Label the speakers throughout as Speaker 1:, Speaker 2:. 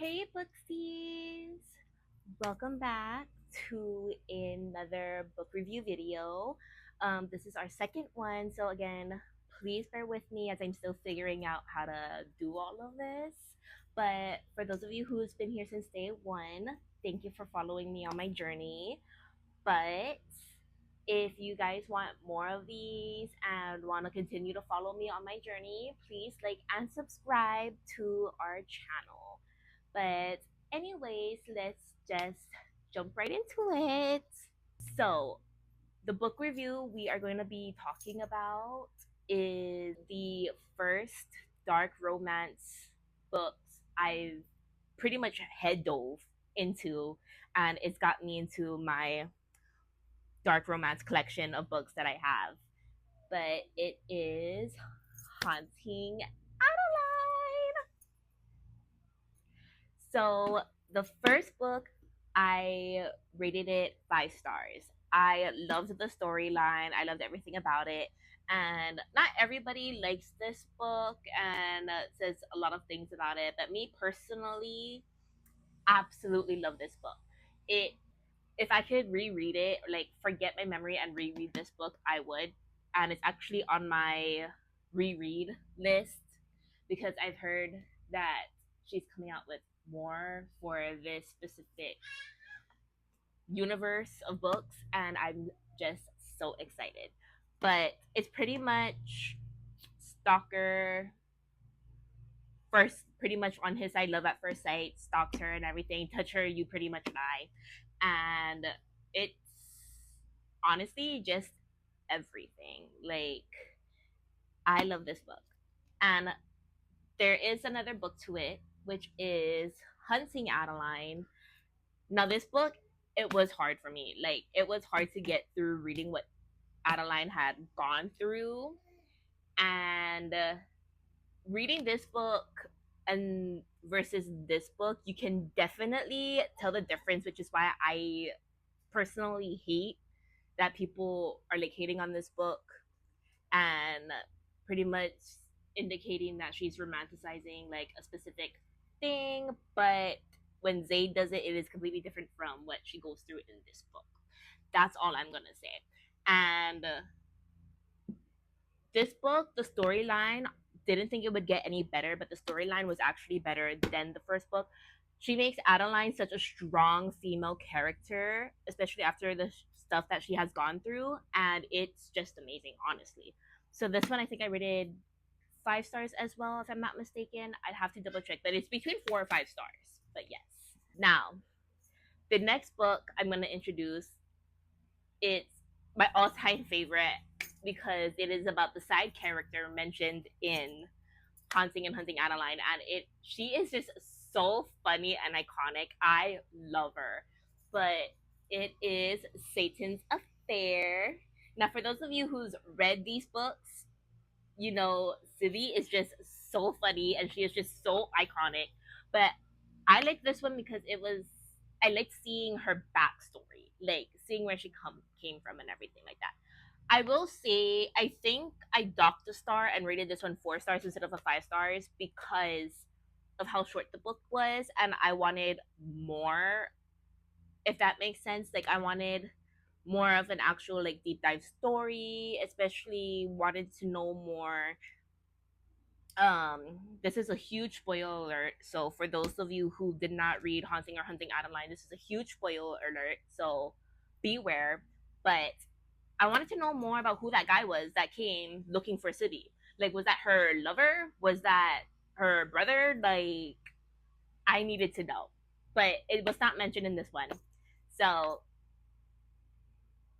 Speaker 1: Hey, Booksies! Welcome back to another book review video. This is our second one, so again, please bear with me as I'm still figuring out how to do all of this. But for those of you who's been here since day one, thank you for following me on my journey. But if you guys want more of these and want to continue to follow me on my journey, please like and subscribe to our channel. But, anyways, let's just jump right into it. So, the book review we are going to be talking about is the first dark romance books I've pretty much head dove into, and it's got me into my dark romance collection of books that I have. But it is Haunting Adeline. So the first book, I rated it 5 stars. I loved the storyline. I loved everything about it. And not everybody likes this book and says a lot of things about it, but me personally, absolutely love this book. It if I could reread it, like forget my memory and reread this book, I would. And it's actually on my reread list because I've heard that she's coming out with more for this specific universe of books, and I'm just so excited. But it's pretty much Stalker first, pretty much on his side, love at first sight, stalks her and everything, touch her, you pretty much die. And it's honestly just everything. Like, I love this book. And there is another book to it, which is Hunting Adeline. Now, this book, it was hard for me. Like, it was hard to get through reading what Adeline had gone through. And reading this book and versus this book, you can definitely tell the difference, which is why I personally hate that people are like hating on this book and pretty much indicating that she's romanticizing like a specific thing, but when Zayd does it, it is completely different from what she goes through in this book. That's all I'm gonna say. And this book, the storyline, didn't think it would get any better, but the storyline was actually better than the first book. She makes Adeline such a strong female character, especially after the stuff that she has gone through, and it's just amazing, honestly. So this one, I think I rated 5 stars as well, if I'm not mistaken. I'd have to double check, but it's between 4 or 5 stars. But yes. Now, the next book I'm going to introduce, it's my all-time favorite because it is about the side character mentioned in Haunting and Hunting Adeline, and it she is just so funny and iconic. I love her, but it is Satan's Affair. Now, for those of you who's read these books, you know Sylvie is just so funny and she is just so iconic. But I like this one because I like seeing her backstory, like seeing where she came from and everything like that. I will say I think I docked a star and rated this one 4 stars instead of a 5 stars because of how short the book was, and I wanted more, if that makes sense. Like I wanted more of an actual like deep dive story, especially wanted to know more. um this is a huge spoiler alert, so for those of you who did not read Haunting or Hunting Adeline, this is a huge spoiler alert, so beware. But I wanted to know more about who that guy was that came looking for City. Like, was that her lover? Was that her brother? Like, I needed to know, but it was not mentioned in this one, so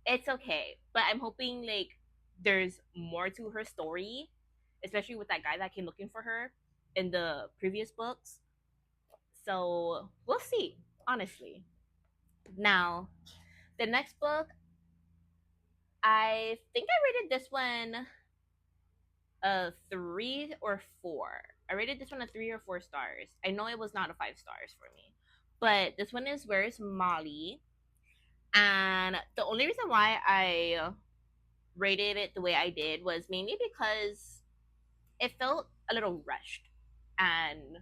Speaker 1: it's okay. But I'm hoping like there's more to her story, especially with that guy that came looking for her in the previous books. So we'll see, honestly. Now, the next book, I think I rated this one a 3 or 4. I rated this one a 3 or 4 stars. I know it was not a 5 stars for me, but this one is Where's Molly? And the only reason why I rated it the way I did was mainly because it felt a little rushed, and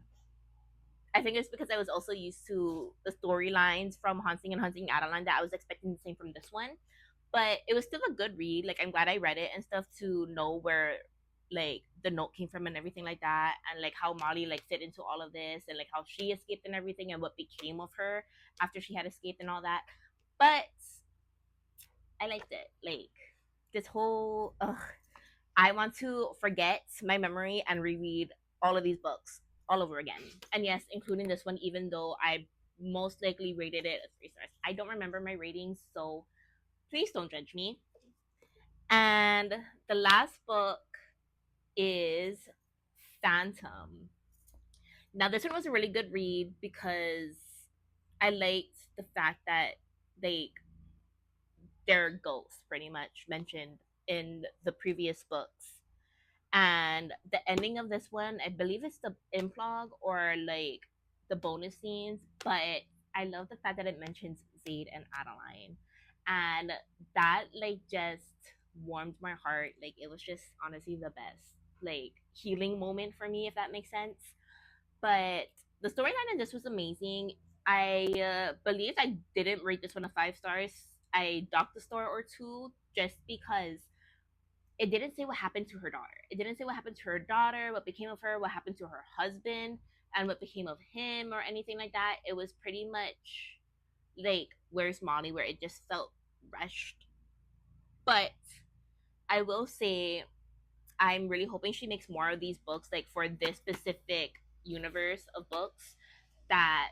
Speaker 1: I think it's because I was also used to the storylines from Haunting and Hunting Adeline that I was expecting the same from this one. But it was still a good read. Like I'm glad I read it and stuff to know where like the note came from and everything like that, and like how Molly like fit into all of this, and like how she escaped and everything, and what became of her after she had escaped and all that. But I liked it. Like this whole I want to forget my memory and reread all of these books all over again. And yes, including this one, even though I most likely rated it a 3 stars. I don't remember my ratings, so please don't judge me. And the last book is Phantom. Now, this one was a really good read because I liked the fact that they they're ghosts pretty much mentioned in the previous books. And the ending of this one, I believe it's the implog or like the bonus scenes, but I love the fact that it mentions Zaid and Adeline. And that like just warmed my heart. Like it was just honestly the best like healing moment for me, if that makes sense. But the storyline in this was amazing. I believe I didn't rate this one a 5 stars. I docked a star or two just because it didn't say what happened to her daughter. It didn't say what happened to her daughter, what became of her, what happened to her husband, and what became of him or anything like that. It was pretty much like Where's Molly, where it just felt rushed. But I will say I'm really hoping she makes more of these books, like for this specific universe of books that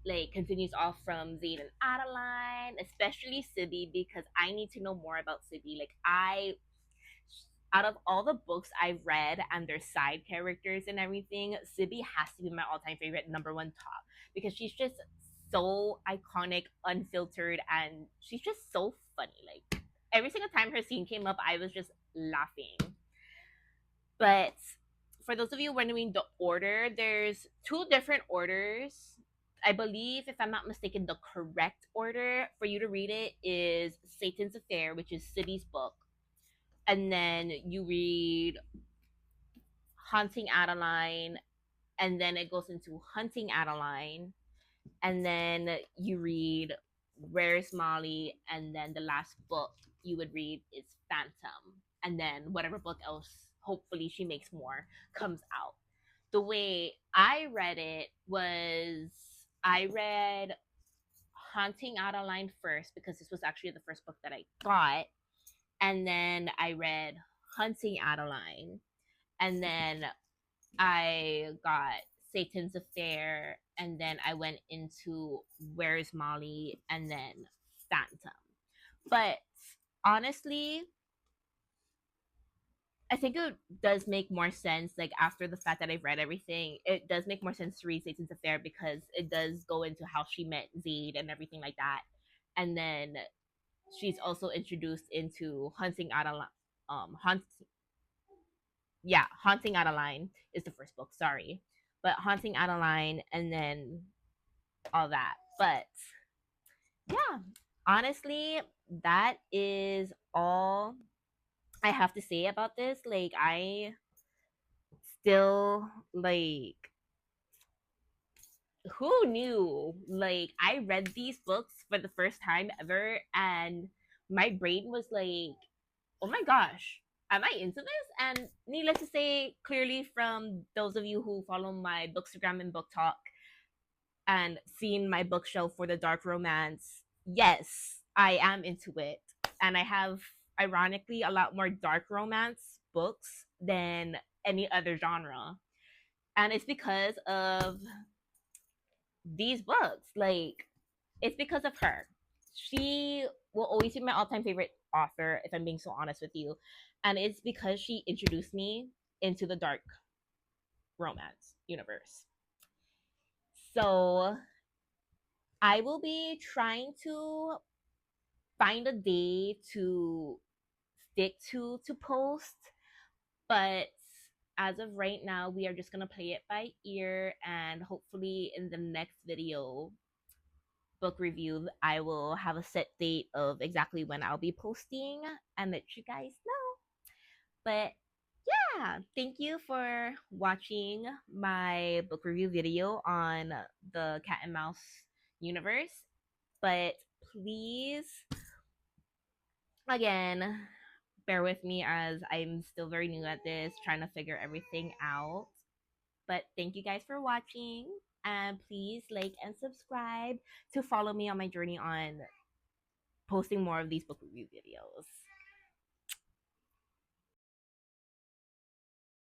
Speaker 1: like continues off from Zayd and Adeline, especially Sibby, because I need to know more about Sibby. Like I out of all the books I've read and their side characters and everything, Sibby has to be my all-time favorite number one top because she's just so iconic, unfiltered, and she's just so funny. Like every single time her scene came up, I was just laughing. But for those of you wondering the order, there's two different orders. I believe, if I'm not mistaken, the correct order for you to read it is Satan's Affair, which is Sibby's book, and then you read Haunting Adeline, and then it goes into Hunting Adeline, and then you read Where's Molly, and then the last book you would read is Phantom, and then whatever book else, hopefully she makes more, comes out. The way I read it was I read Haunting Adeline first because this was actually the first book that I got, and then I read Hunting Adeline, and then I got Satan's Affair, and then I went into Where's Molly, and then Phantom. But honestly, I think it does make more sense, like after the fact that I've read everything, it does make more sense to read Satan's Affair because it does go into how she met Zayd and everything like that. And then she's also introduced into Hunting Adeline. Hunt, yeah, Haunting Adeline is the first book. Sorry, but Haunting Adeline, and then all that. But yeah, honestly, that is all I have to say about this. Like, I still like who knew? Like, I read these books for the first time ever, and my brain was like, oh my gosh, am I into this? And needless to say, clearly from those of you who follow my Bookstagram and Book Talk and seen my bookshelf for the dark romance, yes, I am into it. And I have, ironically, a lot more dark romance books than any other genre. And it's because of these books. Like, it's because of her. She will always be my all time favorite author, if I'm being so honest with you. And it's because she introduced me into the dark romance universe. So I will be trying to find a day to stick to post, but as of right now, we are just gonna play it by ear, and hopefully in the next video book review, I will have a set date of exactly when I'll be posting and let you guys know. But yeah, thank you for watching my book review video on the Cat and Mouse universe. But please, again, bear with me as I'm still very new at this, trying to figure everything out. But thank you guys for watching. And please like and subscribe to follow me on my journey on posting more of these book review videos.